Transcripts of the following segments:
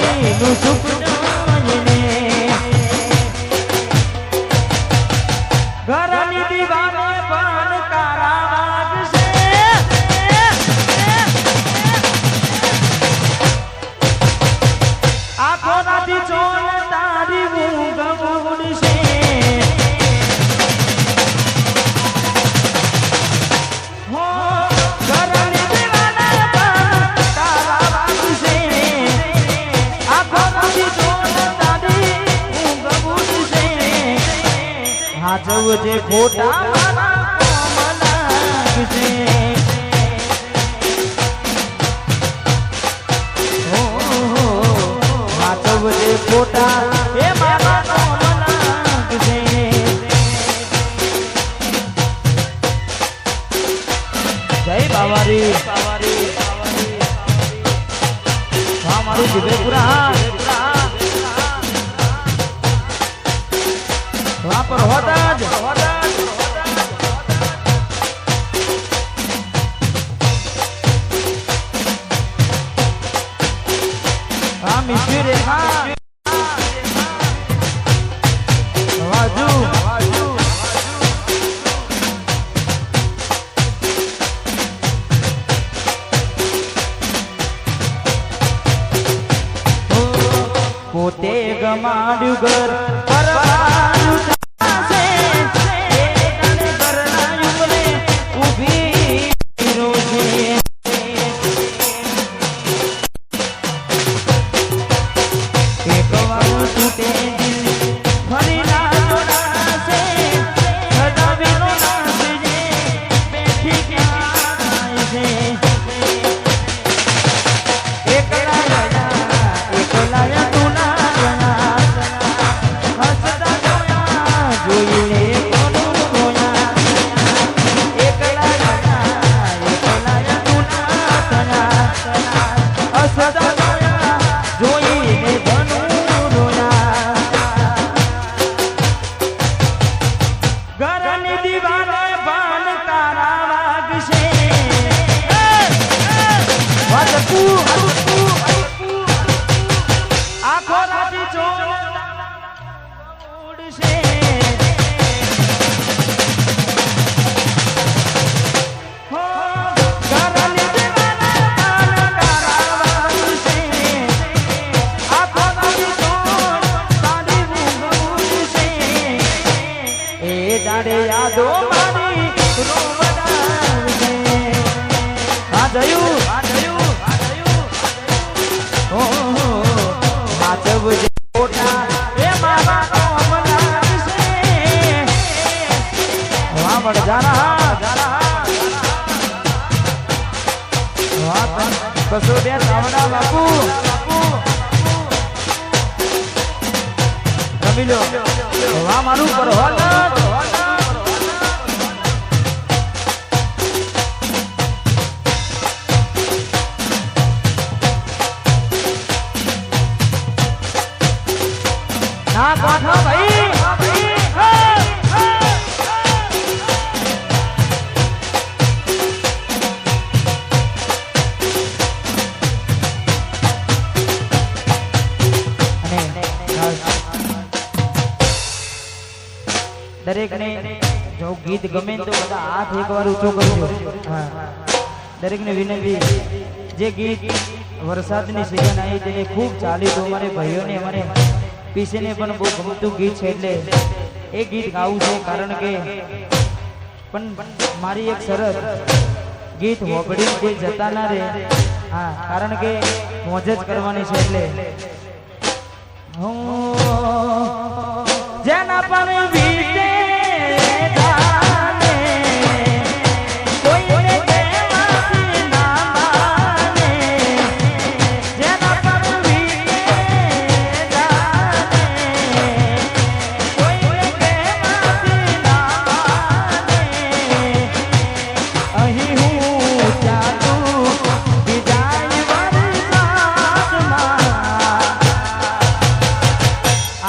એનું સુપનાને ઘરની દીવાને પણ તારા વાગશે આખો રાતી ચોલ તારી ઊંઘ ઉડશે હાજવજે ખોટા લાગશે હાજવજે ખોટા એ મારા લાગશે જય બાવારી હા મારું જીવેપુરા वहाँ पर होता ज हाँ मिस्टी रेखा वाजू પોતે ગમાડ્યું ઘર यादो मारी रोवडावजे आ जयू ओ माधवजे कोटा ए मामा नो मनासे वहां बढ़ जाना वहां बसोडिया रावणा बापू रमिलो वहां मारू पर होला ना काठा भाई दरेक ने जो गीत गमे तो बता हाथ एक बार ऊंचो करजो हां दरेक ने विनंती जे गीत वरसाद ની સીઝન આવી તેને ખૂબ ચાલી તો અમારે ભાઈઓને અમારે પીસે ને પણ બહુ ગમતું ગીત છે એટલે એ ગીત ગાવું છે કારણ કે પણ મારી એક શરત ગીત હોબડી કોઈ જતા ના રહે હા કારણ કે મોજ જ કરવાની છે એટલે હું જેના પર વીતે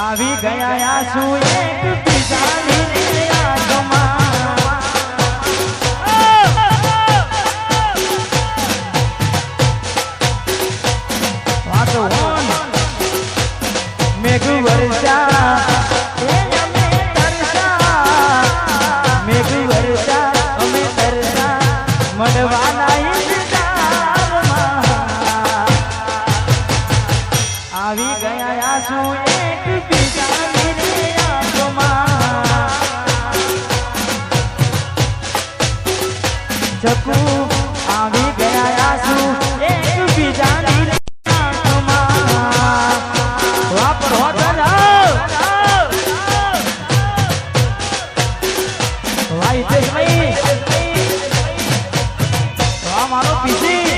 આવી ગયા આંસુ એક બીજાની આંખમાં વાતો આવી ગયા આંસુ એક બીજાની રે આંખમાં ચકુ આવી ગયા આંસુ એક બીજાની રે આંખમાં વાપરો ભાઈ ભાઈ મારો પીસી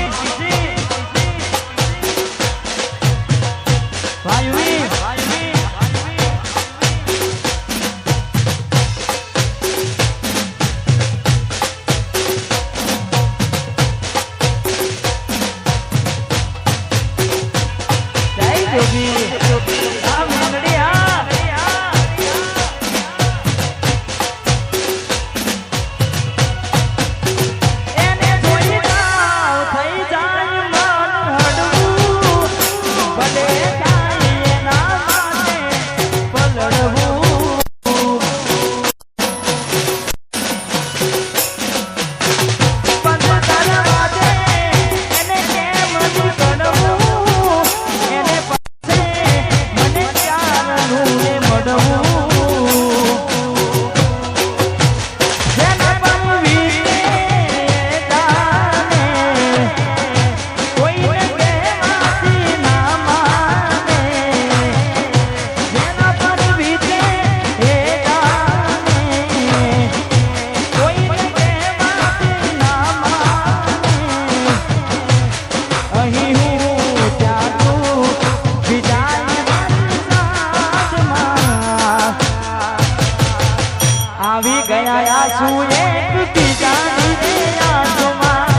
આવી ગયા આંસુ એક બીજાની રે આંખમાં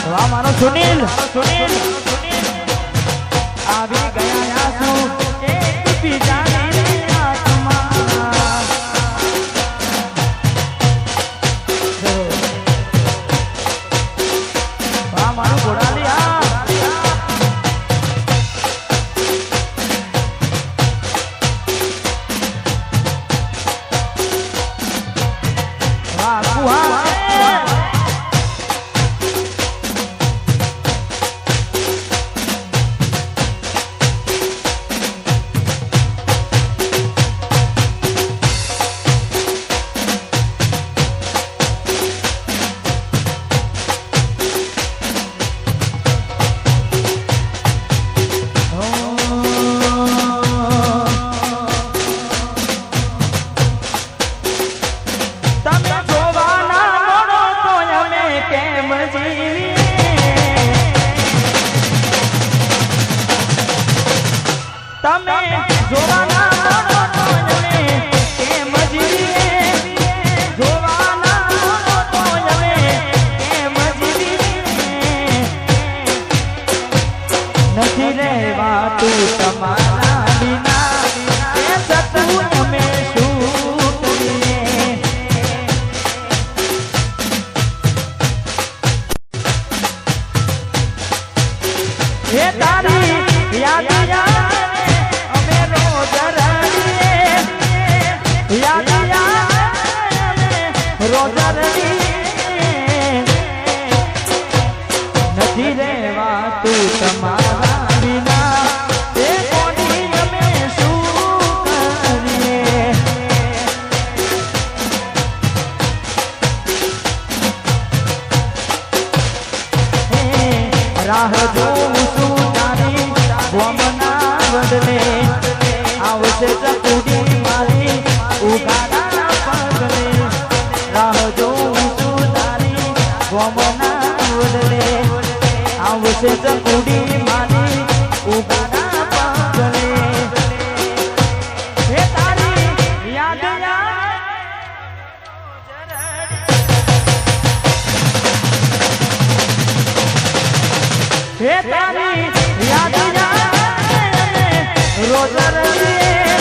વાહ મારો સુનિલ આવી ગયા આંસુ એક બીજાની રે આંખમાં વાહ મારો ઘોડાલી તમે જોવાના તો તમે કેમ જીવીએ જોવાના તો તમે કેમ જીવીએ નથી રહેવાતું તમારા વિના એ સતું અમે શું કરીએ એ તારી યાદ નથી રહેવાતું તમારા વિના એ કોની અમે શું કરીએ રાહ જોઉં છું તારી ગોમના બદલે આવશે ચકુડી મારી ઉગાડા પગલે રાહ જોઉં છું તારી ગોમના બદલે આવશે ચકુડી મારી ઉગાડા પગલે હે તારી યાદ હે તારી યાદ રોજ રહીએ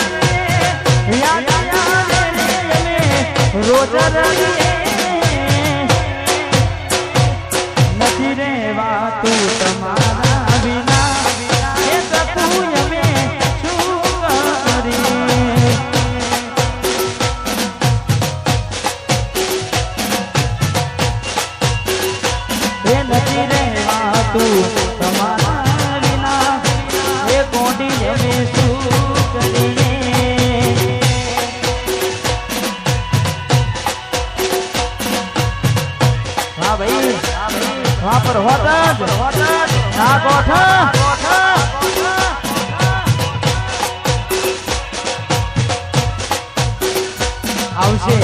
આવશે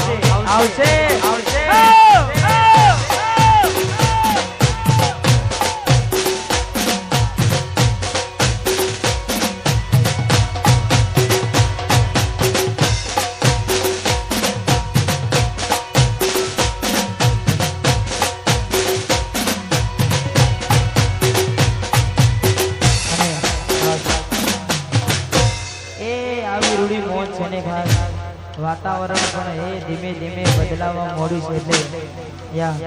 આવશે આવશે વાતાવરણ પણ એ ધીમે ધીમે બદલાવા મોડું છે એટલે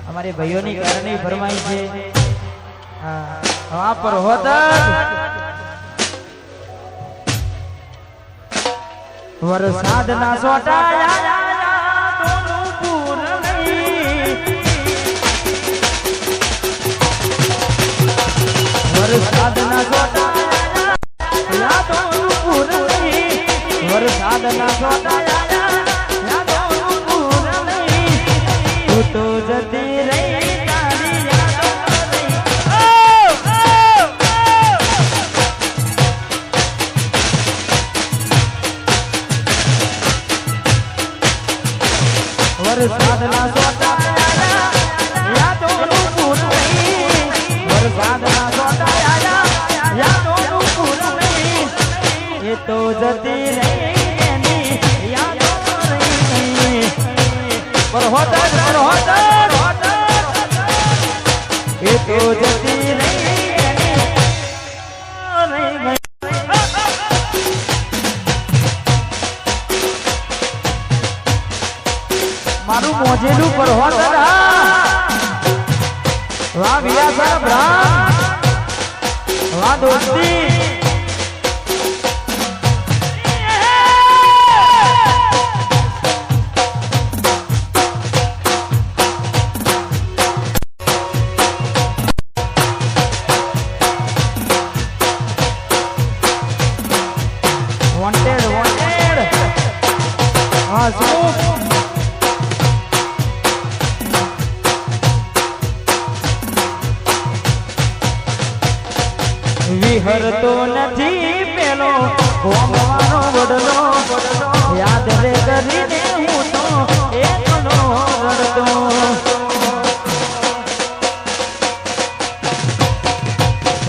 અમારે ભાઈઓની કારણે ફરમાઈ છે હા પર હોત વરસાદ ના સોટાયા વરસાદ ના સોટાયા વરસાદ ના સોટાયા તું તો જતી રહી તારી યાદો વરસાદ ના સોટાયા યાદોનું પૂર નહીં વરસાદ ના સોટાયા યાદોનું પૂર નહીં એ તો જતી રહી એ તો જતી મારું મોજેલું પર હોત વાહ વિયા સાહેબ વાહ દોસ્તી વિહરતો નથી પેલો હોમવાનો વડલો યાદ રે કરીને હું તો એકલો રડતો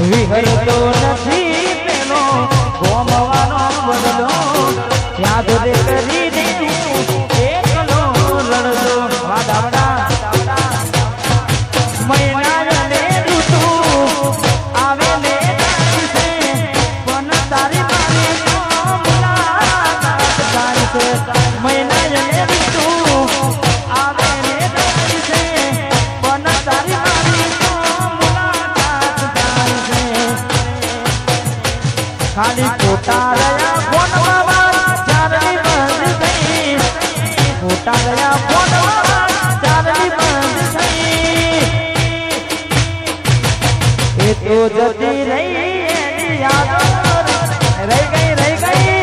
વિહરતો નથી પેલો હોમવાનો વડલો યાદ રે કરીને એકલો રડતો વાદાવડા મૈનાને ઋતુ આવે ને ખાલી ફોટા રહ્યા ફોનમાં ચારની બંધ થઈ ફોટા રહ્યા ફોનમાં ચારની બંધ થઈ એ તો જતી રહી એની યાદો રહી ગઈ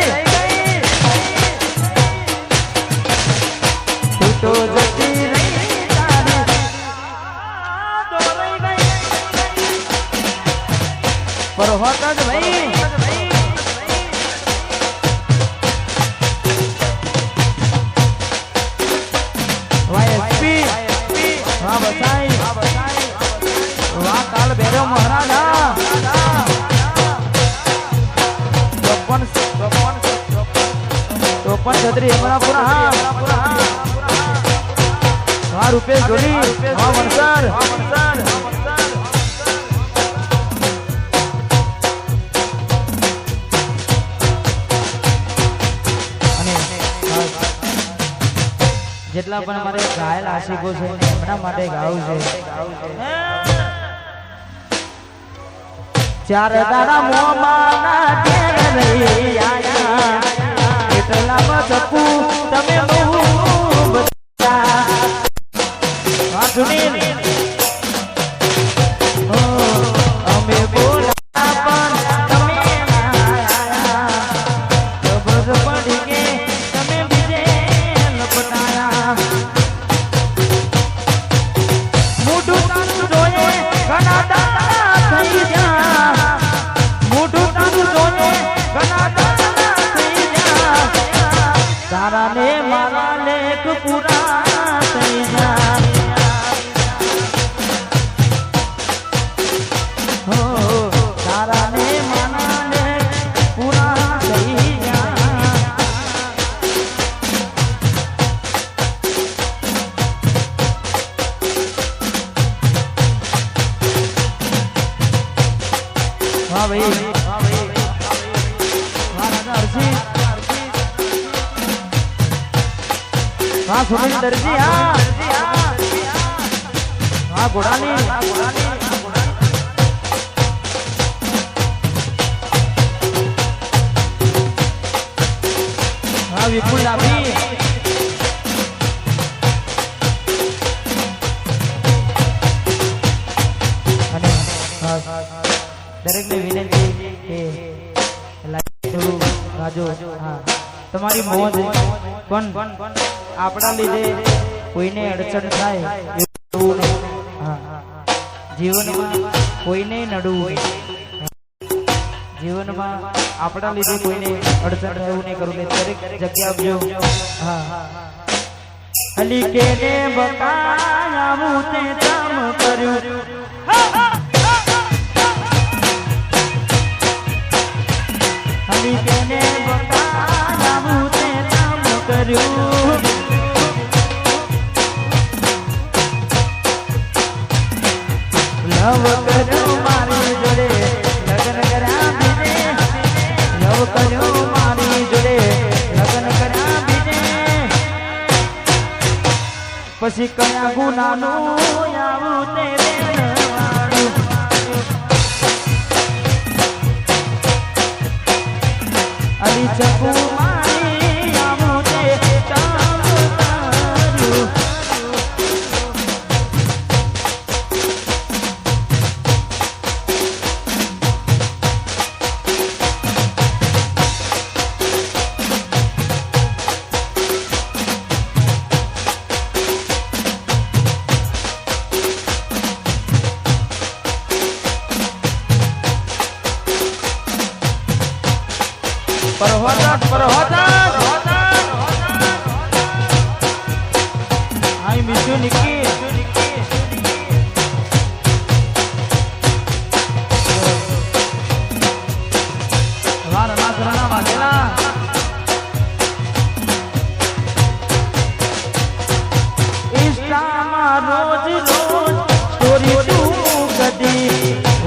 તું તો જતી રહી તારી યાદો રહી ગઈ પર હોત જ ભાઈ ચોપન છત્રી હમણાપુરા હા રૂપેશ ગોલી હા વણસર અને જેટલા પણ અમારે ઘાયલ આશિકો છે એમના માટે ગાવું છે ચાર દાડા મોમાના ઘેર રહી આયા એટલામાં ચપુ તમે બહુ બધા હા સુનીલ અમે બોલા પણ તમે તારા ને મારા લેખ પૂરા થઈ જાય હો તારા ને મારા લેખ પૂરા થઈ જાય વાહ ભાઈ हाँ सुनील दर्जी हाँ घोड़ानी हाँ विपुल लाभी दरेक ने विनंती के लाइक करो राजो हाँ तुम्हारी मोज पण આપણા લીધે કોઈને અડચણ થાય એવું નહીં જીવનમાં કોઈને નડવું જીવનમાં આપણા લીધે કોઈને અડચણ થાય એવું નહીં કરવું દરેક જગ્યા આપજો હા અલી કેને બતાવું તે કામ કર્યું અલી કેને બતાવું તે કામ કર્યું લવ કર્યો મારી જોડે લગ્ન કર્યા બીજે લવ કર્યો મારી જોડે લગ્ન કર્યા બીજે પછી કયા ગુનાનું આવું તે બેનવાડું અલી ચકુ મારી આવું તે કામ કર્યું I miss you, Nikki.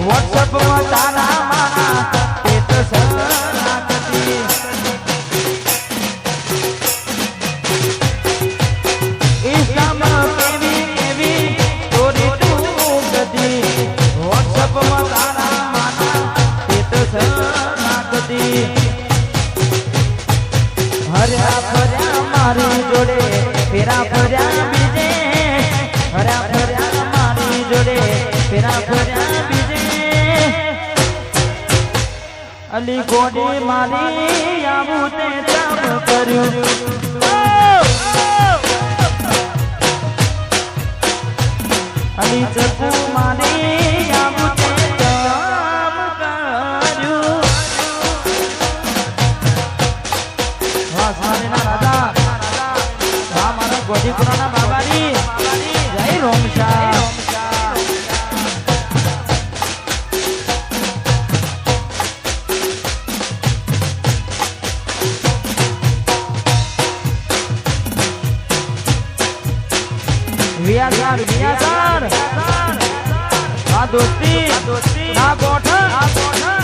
WhatsApp માં તારા મારા સ્ટેટસ રાખતી ઇન્સ્ટામાં કેવી સ્ટોરી તું ગતી WhatsApp માં તારા મારા સ્ટેટસ રાખતી હર્યા ફર્યા મારી જોડે ફેરા ફર્યા બીજે હર્યા ફર્યા મારી જોડે ફેરા ફર્યા બીજે અલી ગોડી મારી આવું તે કામ કર્યું અલી ચકુ મારી આવું તે કામ કર્યું વાહ સ્વામીના રાજા વાહ મારા ગોડીપુરાના બાબાની જય રોમશા વિયાસર આ દોસ્તી ના ગોઠ